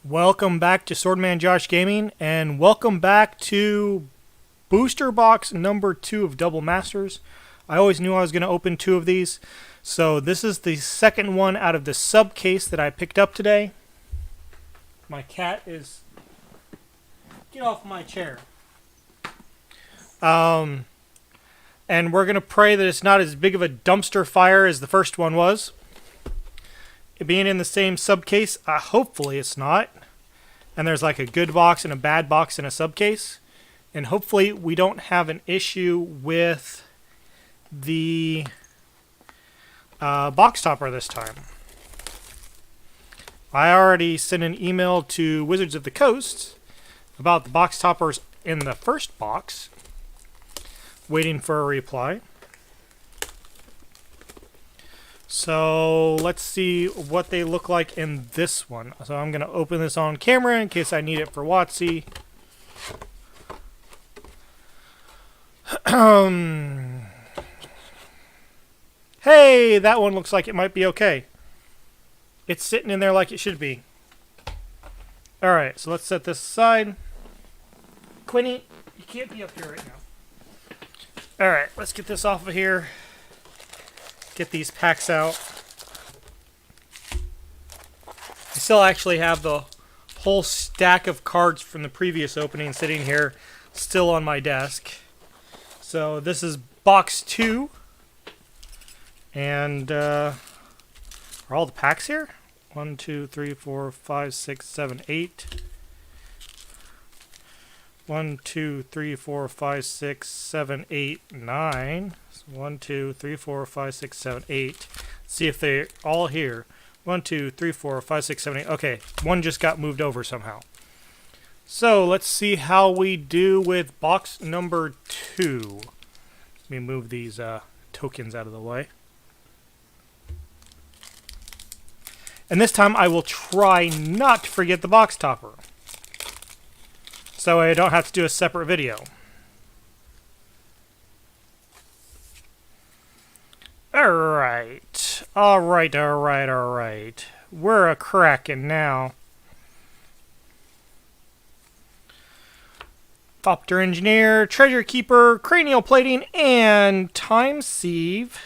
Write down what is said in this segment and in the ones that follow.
Welcome back to Swordman Josh Gaming, and welcome back to booster box number 2 of Double Masters. I always knew I was going to open 2 of these, so this is the second one out of the sub case that I picked up today. My cat is... Get off my chair. And we're going to pray that it's not as big of a dumpster fire as the first one was. It being in the same sub case, hopefully it's not. And there's like a good box and a bad box in a sub case. And hopefully we don't have an issue with the box topper this time. I already sent an email to Wizards of the Coast about the box toppers in the first box, waiting for a reply. So let's see what they look like in this one. So I'm going to open this on camera in case I need it for WotC. Hey, that one looks like it might be okay. It's sitting in there like it should be. Alright, so let's set this aside. Quinny, you can't be up here right now. Alright, let's get this off of here. Get these packs out. I still actually have the whole stack of cards from the previous opening sitting here still on my desk. So this is box 2. And are all the packs here? 1, 2, 3, 4, 5, 6, 7, 8. 1, 2, 3, 4, 5, 6, 7, 8, 9. So 1, 2, 3, 4, 5, 6, 7, 8. See if they're all here. 1, 2, 3, 4, 5, 6, 7, 8. Okay, one just got moved over somehow. So let's see how we do with box number 2. Let me move these tokens out of the way. And this time I will try not to forget the box topper, so I don't have to do a separate video. Alright. Alright. We're a-crackin' now. Thopter Engineer, Treasure Keeper, Cranial Plating, and Time Sieve.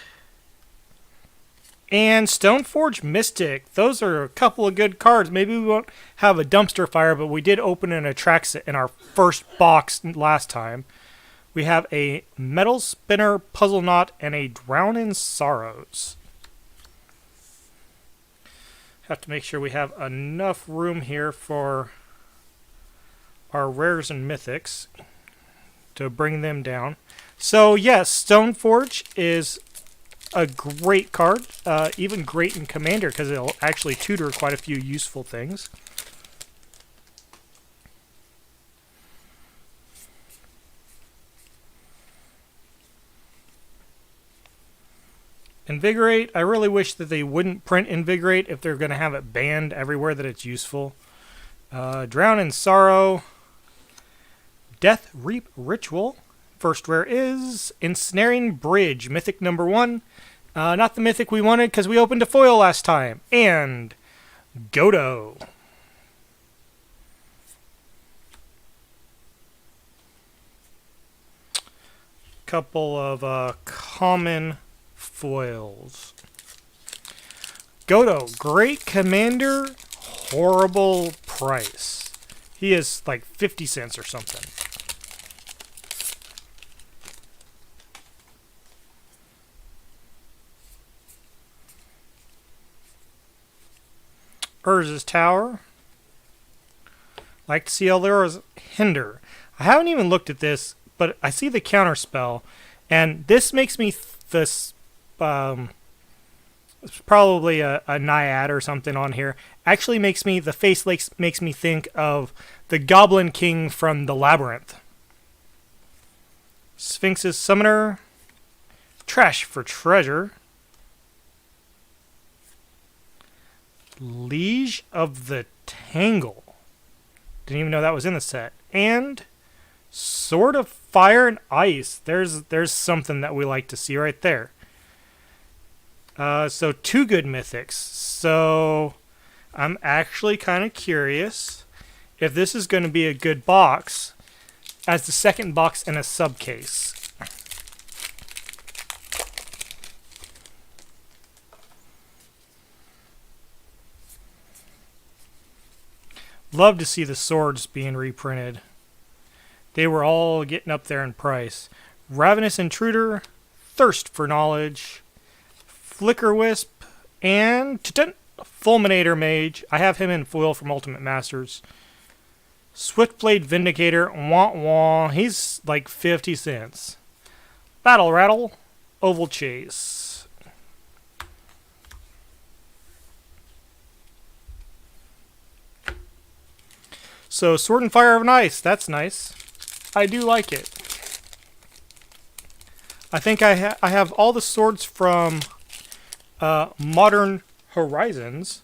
And Stoneforge Mystic. Those are a couple of good cards. Maybe we won't have a dumpster fire, but we did open an Atraxa in our first box last time. We have a Metal Spinner, Puzzle Knot, and a Drown in Sorrows. Have to make sure we have enough room here for our rares and mythics to bring them down. So yes, Stoneforge is a great card, even great in Commander because it'll actually tutor quite a few useful things. Invigorate, I really wish that they wouldn't print Invigorate if they're going to have it banned everywhere that it's useful. Drown in Sorrow, Death Reap Ritual. First rare is Ensnaring Bridge, Mythic number 1. Not the Mythic we wanted because we opened a foil last time. And Godo. Couple of common foils. Godo, great commander, horrible price. He is like 50 cents or something. Urza's Tower. Like to see Eldora's Hinder. I haven't even looked at this, but I see the counter spell, and this makes me this. It's probably a Naiad or something on here. Actually, makes me the face makes me think of the Goblin King from the Labyrinth. Sphinx's Summoner. Trash for Treasure. Liege of the Tangle. Didn't even know that was in the set. And Sword of Fire and Ice. There's something that we like to see right there. So 2 good mythics. So I'm actually kind of curious if this is going to be a good box as the second box in a subcase. Love to see the swords being reprinted. They were all getting up there in price. Ravenous Intruder, Thirst for Knowledge, Flicker Wisp, and Fulminator Mage. I have him in foil from Ultimate Masters. Swiftblade Vindicator, wah wah. He's like 50 cents. Battle Rattle, Oval Chase. So Sword and Fire of Ice, that's nice. I do like it. I think I have all the swords from Modern Horizons,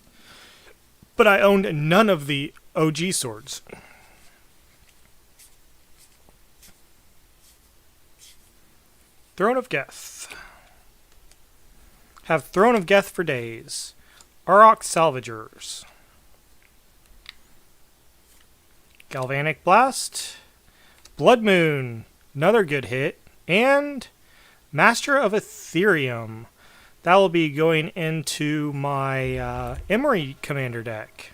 but I owned none of the OG swords. Throne of Geth. Have Throne of Geth for days. Auroch Salvagers. Galvanic Blast. Blood Moon. Another good hit. And Master of Ethereum. That will be going into my Emery Commander deck.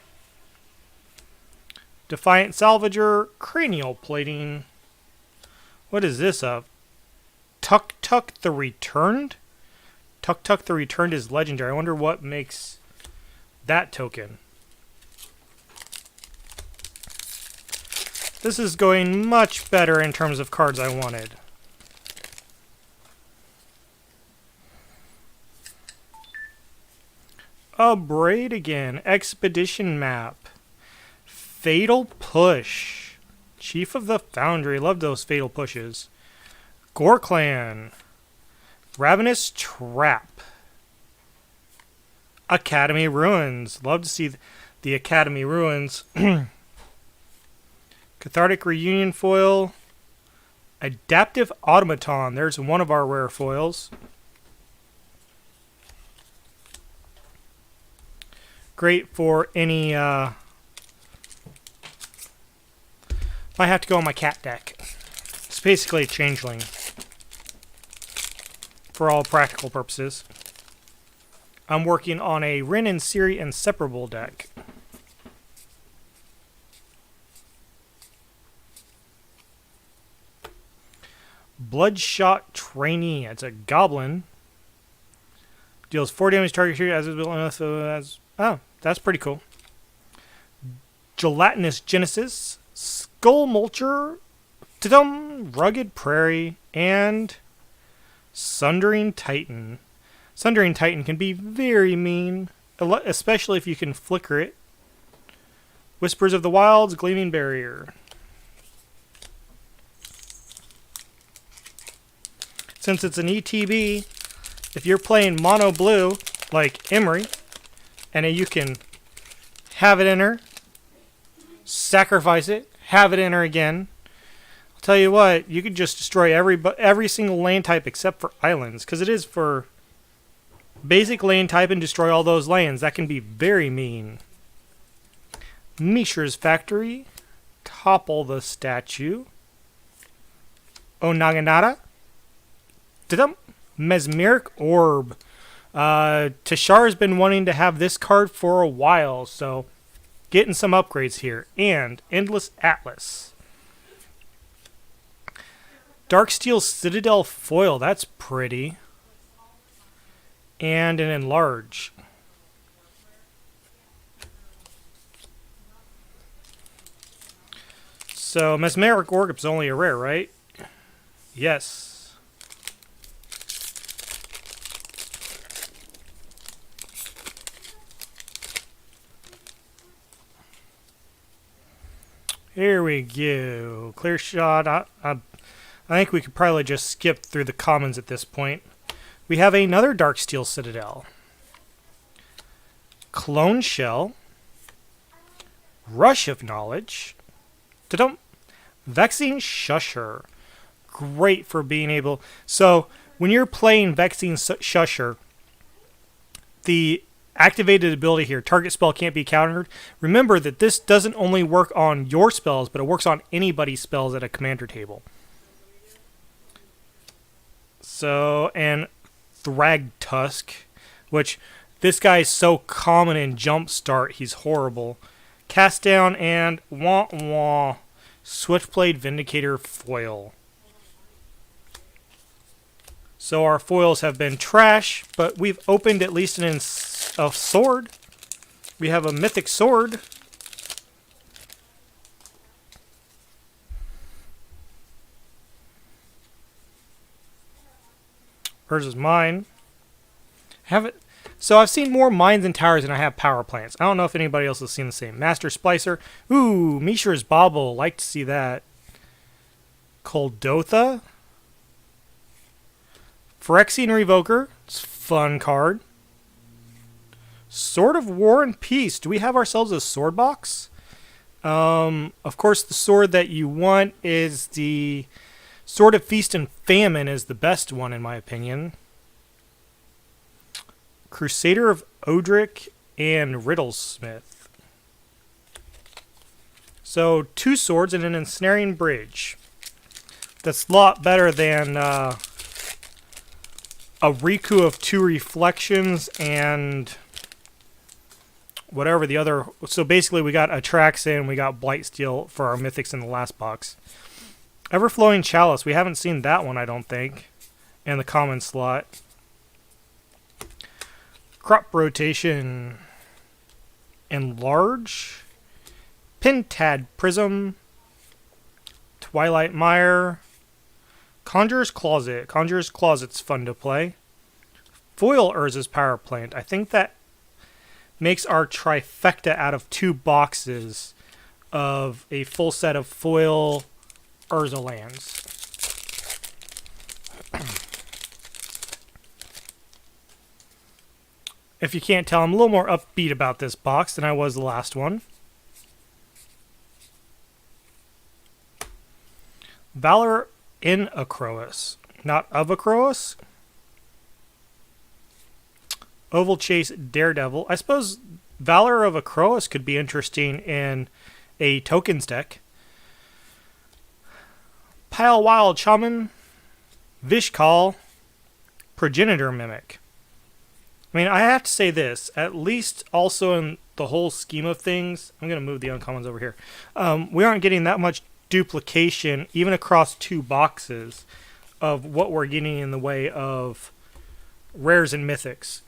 Defiant Salvager. Cranial Plating. What is this of? Tuk Tuk the Returned? Tuk Tuk the Returned is legendary. I wonder what makes that token. This is going much better in terms of cards I wanted. A Braid again. Expedition Map. Fatal Push. Chief of the Foundry. Love those Fatal Pushes. Gore Clan. Ravenous Trap. Academy Ruins. Love to see the Academy Ruins. Cathartic Reunion Foil. Adaptive Automaton. There's one of our rare foils. Great for any... might have to go on my cat deck. It's basically a changeling. For all practical purposes. I'm working on a Rin and Ciri Inseparable deck. Bloodshot Trainee. It's a goblin. Deals 4 damage to target as oh, that's pretty cool. Gelatinous Genesis, Skull Mulcher, Rugged Prairie, and Sundering Titan. Sundering Titan can be very mean, especially if you can flicker it. Whispers of the Wilds, Gleaming Barrier. Since it's an ETB, if you're playing mono blue, like Emery, and you can have it enter, sacrifice it, have it enter again, I'll tell you what, you could just destroy every single land type except for islands, because it is for basic land type and destroy all those lands. That can be very mean. Mishra's Factory, Topple the Statue, Onaganata, Mesmeric Orb. Tashar's been wanting to have this card for a while, so getting some upgrades here. And Endless Atlas. Darksteel Citadel Foil, that's pretty. And an Enlarge. So Mesmeric Orb is only a rare, right? Yes. Here we go. Clear shot. I think we could probably just skip through the commons at this point. We have another Darksteel Citadel. Clone Shell. Rush of Knowledge. Vexing Shusher. Great for being able... So, when you're playing Vexing Shusher, the activated ability here. Target spell can't be countered. Remember that this doesn't only work on your spells, but it works on anybody's spells at a commander table. So, and Thragtusk, which this guy is so common in Jumpstart, he's horrible. Cast down and wah wah. Switchblade Vindicator foil. So our foils have been trash, but we've opened at least a sword. We have a mythic sword. Hers is mine. So I've seen more mines and towers than I have power plants. I don't know if anybody else has seen the same. Master Splicer. Ooh, Mishra's Bauble. Like to see that. Koldotha. Phyrexian Revoker. It's a fun card. Sword of War and Peace. Do we have ourselves a sword box? Of course, the sword that you want is the Sword of Feast and Famine is the best one, in my opinion. Crusader of Odric and Riddlesmith. So 2 swords and an ensnaring bridge. That's a lot better than a Riku of 2 reflections and whatever the other. So basically we got Atraxin, we got Blightsteel for our mythics in the last box. Everflowing Chalice, we haven't seen that one, I don't think, in the common slot. Crop Rotation, Enlarge, Pentad Prism, Twilight Mire, Conjurer's Closet. Conjurer's Closet's fun to play. Foil Urza's Power Plant. I think that makes our trifecta out of 2 boxes of a full set of foil Urza lands. If you can't tell, I'm a little more upbeat about this box than I was the last one. Valor in Akroas, not of Akroas. Oval Chase Daredevil. I suppose Valor of Akroas could be interesting in a tokens deck. Pile Wild Shaman, Vishkal, Progenitor Mimic. I mean, I have to say this, at least also in the whole scheme of things, I'm going to move the uncommons over here. We aren't getting that much duplication, even across 2 boxes, of what we're getting in the way of rares and mythics.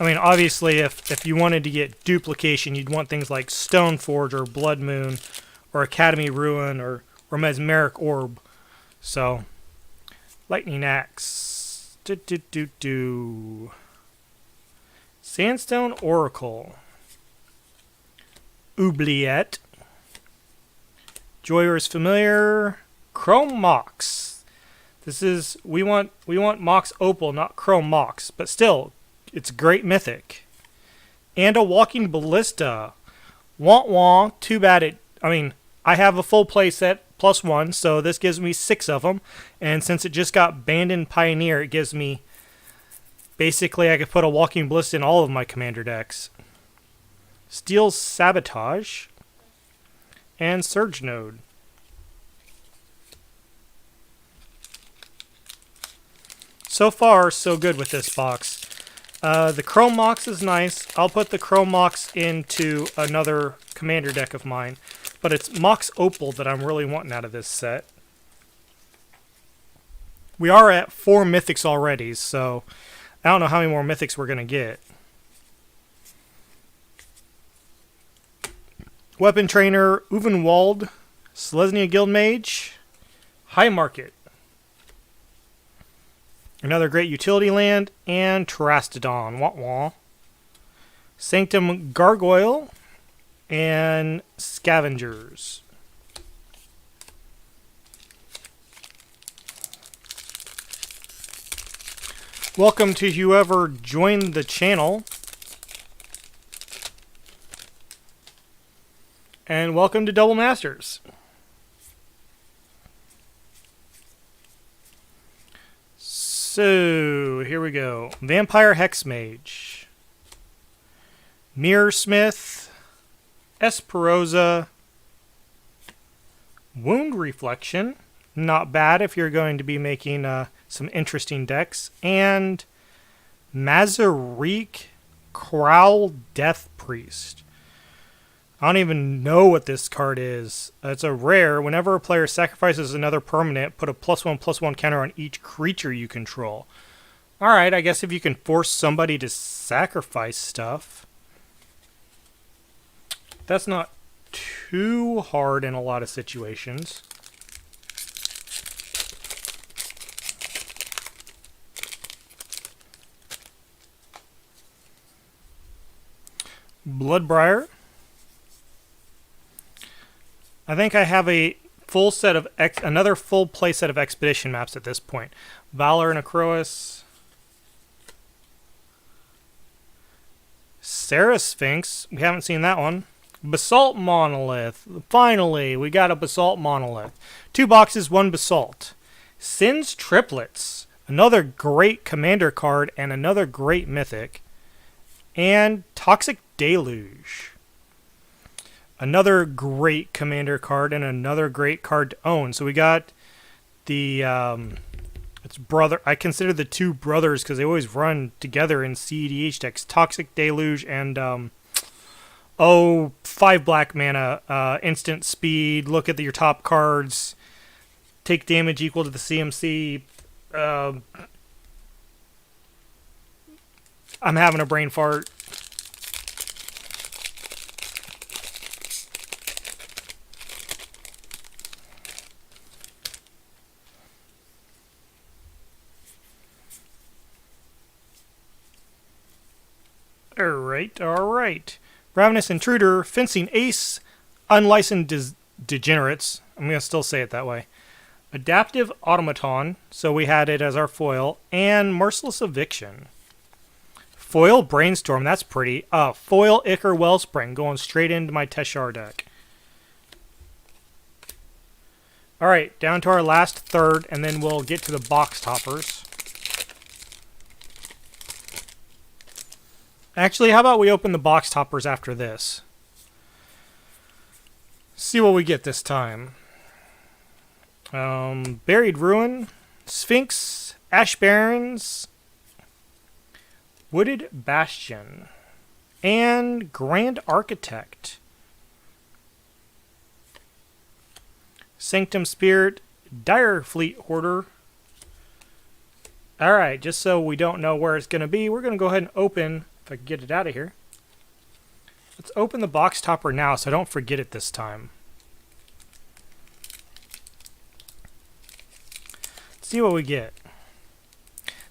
I mean, obviously, if you wanted to get duplication, you'd want things like Stoneforge or Blood Moon or Academy Ruin or Mesmeric Orb. So, Lightning Axe. Sandstone Oracle. Oubliette. Joyer's Familiar. Chrome Mox. This is, we want Mox Opal, not Chrome Mox, but still, it's great mythic. And a Walking Ballista. Wah wah. Too bad I have a full play set +1, so this gives me 6 of them. And since it just got banned in Pioneer, it gives me, basically I could put a Walking Ballista in all of my commander decks. Steel's Sabotage. And Surge Node. So far, so good with this box. The Chrome Mox is nice. I'll put the Chrome Mox into another commander deck of mine. But it's Mox Opal that I'm really wanting out of this set. We are at 4 mythics already, so I don't know how many more mythics we're going to get. Weapon Trainer, Uvenwald, Selesnya Guildmage, High Market. Another great utility land, and Terastodon, wah wah. Sanctum Gargoyle, and Scavengers. Welcome to whoever joined the channel. And welcome to Double Masters. So, here we go. Vampire Hexmage. Mirrorsmith. Esperosa. Wound Reflection. Not bad if you're going to be making some interesting decks. And Mazariq Crowl Death Priest. I don't even know what this card is. It's a rare. Whenever a player sacrifices another permanent, put a +1/+1 counter on each creature you control. Alright, I guess if you can force somebody to sacrifice stuff. That's not too hard in a lot of situations. Bloodbriar. I think I have a full set of another full play set of expedition maps at this point. Valor Necrois. Sarah Sphinx. We haven't seen that one. Basalt Monolith. Finally, we got a Basalt Monolith. 2 boxes, 1 Basalt. Sin's Triplets. Another great commander card and another great mythic. And Toxic Deluge. Another great commander card and another great card to own. So we got the it's brother. I consider the 2 brothers because they always run together in CEDH decks. Toxic Deluge and 5 black mana, instant speed. Look at your top cards. Take damage equal to the CMC. I'm having a brain fart. Alright. Ravenous Intruder, Fencing Ace, Unlicensed Degenerates. I'm going to still say it that way. Adaptive Automaton, so we had it as our foil. And Merciless Eviction. Foil Brainstorm, that's pretty. Foil Ichor Wellspring, going straight into my Teshar deck. Alright, down to our last third, and then we'll get to the box toppers. Actually, how about we open the box toppers after this? See what we get this time. Buried Ruin, Sphinx, Ash Barrens, Wooded Bastion, and Grand Architect. Sanctum Spirit, Dire Fleet Hoarder. Alright, just so we don't know where it's going to be, we're going to go ahead and open. If I can get it out of here. Let's open the box topper now so I don't forget it this time. Let's see what we get.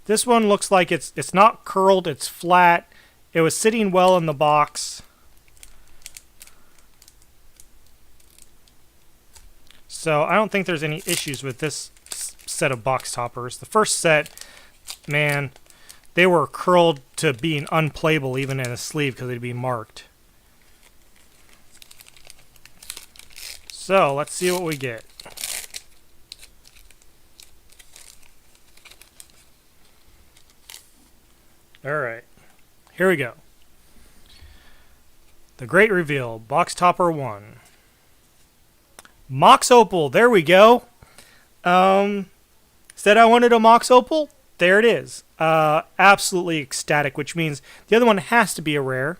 This one looks like it's not curled, it's flat. It was sitting well in the box. So I don't think there's any issues with this set of box toppers. The first set, man, they were curled to being unplayable even in a sleeve because they'd be marked. So let's see what we get. Alright, here we go. The Great Reveal, Box Topper 1. Mox Opal, there we go. Said I wanted a Mox Opal? There it is. Absolutely ecstatic, which means the other one has to be a rare.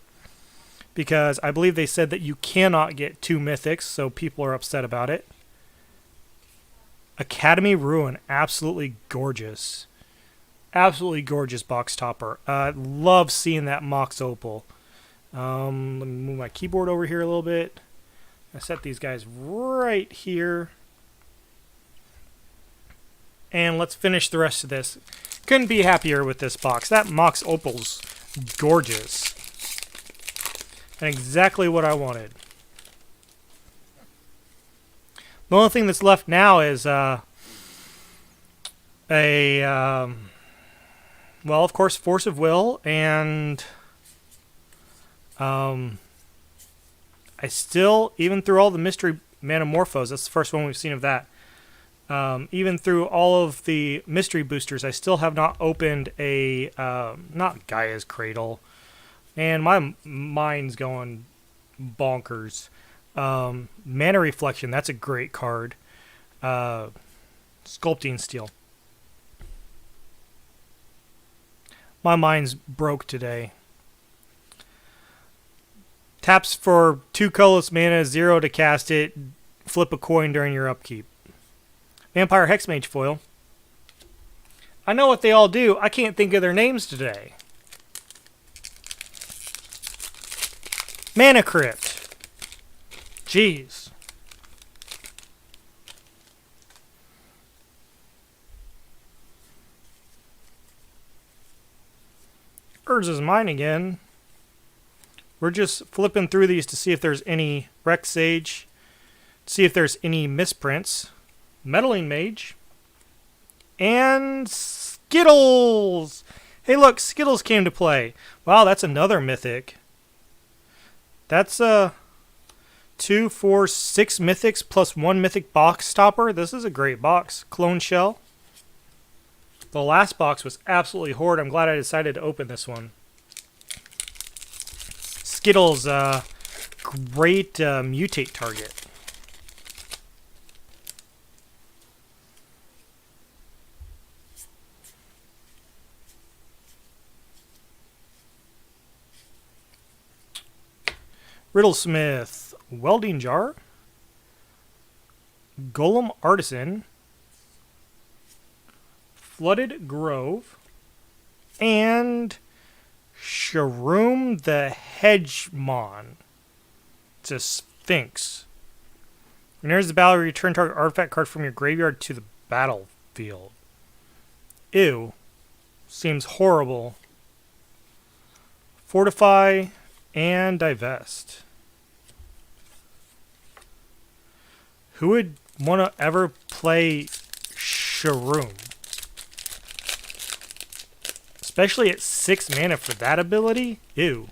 Because I believe they said that you cannot get 2 mythics, so people are upset about it. Academy Ruin, absolutely gorgeous. Absolutely gorgeous box topper. Love seeing that Mox Opal. Let me move my keyboard over here a little bit. I set these guys right here. And let's finish the rest of this. Couldn't be happier with this box. That Mox Opal's gorgeous. And exactly what I wanted. The only thing that's left now is well, of course, Force of Will, and I still, even through all the mystery Manamorphose, that's the first one we've seen of that. Even through all of the mystery boosters, I still have not opened a, not Gaia's Cradle. And my mind's going bonkers. Mana Reflection, that's a great card. Sculpting Steel. My mind's broke today. Taps for 2 colorless mana, 0 to cast it. Flip a coin during your upkeep. Vampire Hexmage foil. I know what they all do. I can't think of their names today. Mana Crypt. Jeez. Urza's mine again. We're just flipping through these to see if there's any Rex Sage, see if there's any misprints. Meddling Mage, and Skittles! Hey look, Skittles came to play. Wow, that's another mythic. That's 2, 4, 6 mythics plus 1 mythic box topper. This is a great box. Clone Shell. The last box was absolutely horrid. I'm glad I decided to open this one. Skittles, great mutate target. Riddlesmith, Welding Jar, Golem Artisan, Flooded Grove, and Shroom the Hedgemon. It's a Sphinx. When there's the battle, return target artifact card from your graveyard to the battlefield. Ew. Seems horrible. Fortify and divest. Who would want to ever play Shroom? Especially at 6 mana for that ability? Ew.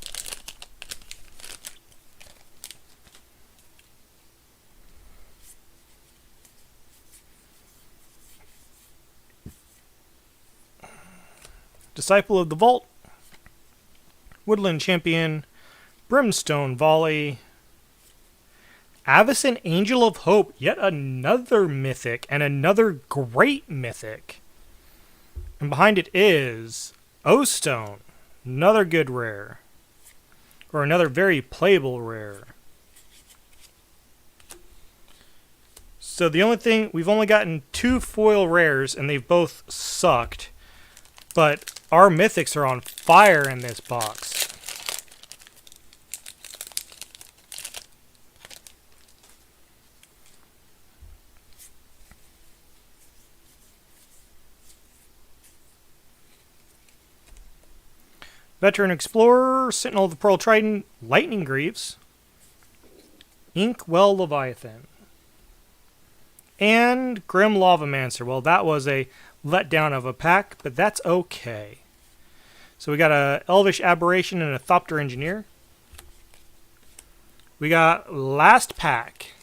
Disciple of the Vault. Woodland Champion. Brimstone Volley. Avacyn Angel of Hope. Yet another mythic and another great mythic. And behind it is O-Stone. Another good rare. Or another very playable rare. So the only thing, we've only gotten 2 foil rares and they've both sucked. But our mythics are on fire in this box. Veteran Explorer, Sentinel of the Pearl Trident, Lightning Greaves, Inkwell Leviathan, and Grim Lavamancer. Well, that was a letdown of a pack, but that's okay. So we got a Elvish Aberration and a Thopter Engineer. We got last pack.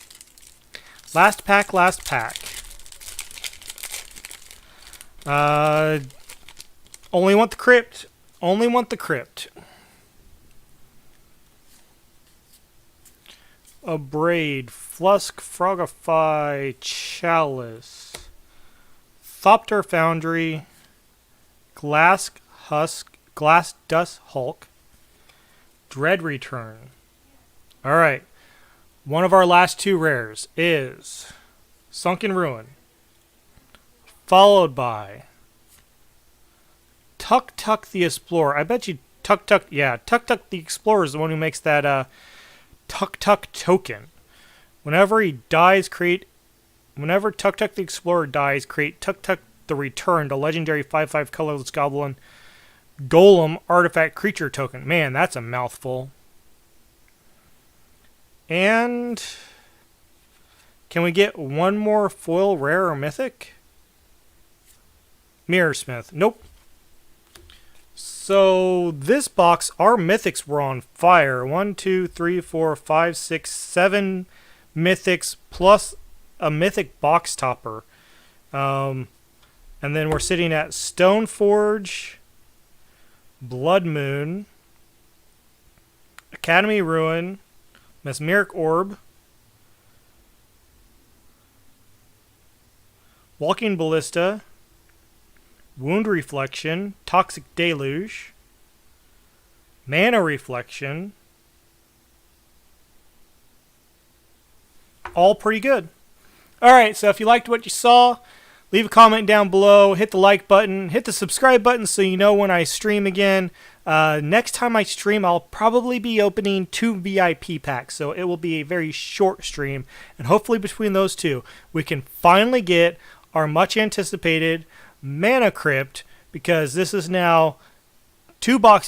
Last pack. Only want the crypt. Only want the crypt. Abrade, Flusk, Frogify, Chalice, Thopter Foundry, Glass Dust Hulk, Dread Return. Alright. One of our last 2 rares is Sunken Ruin, followed by Tuk the Explorer. I bet you Tuk the Explorer is the one who makes that Tuk token. Whenever Tuk the Explorer dies, create Tuk the Return, the legendary 5/5 colorless goblin golem artifact creature token. Man, that's a mouthful. And can we get one more foil rare or mythic? Mirrorsmith. Nope. So this box, our mythics were on fire. 1, 2, 3, 4, 5, 6, 7 mythics plus a mythic box topper. And then we're sitting at Stoneforge, Blood Moon, Academy Ruin, Mesmeric Orb, Walking Ballista, Wound Reflection, Toxic Deluge, Mana Reflection. All pretty good. Alright, so if you liked what you saw, leave a comment down below, hit the like button, hit the subscribe button so you know when I stream again. Next time I stream, I'll probably be opening 2 VIP packs, so it will be a very short stream. And hopefully between those two, we can finally get our much anticipated Mana Crypt, because this is now 2 boxes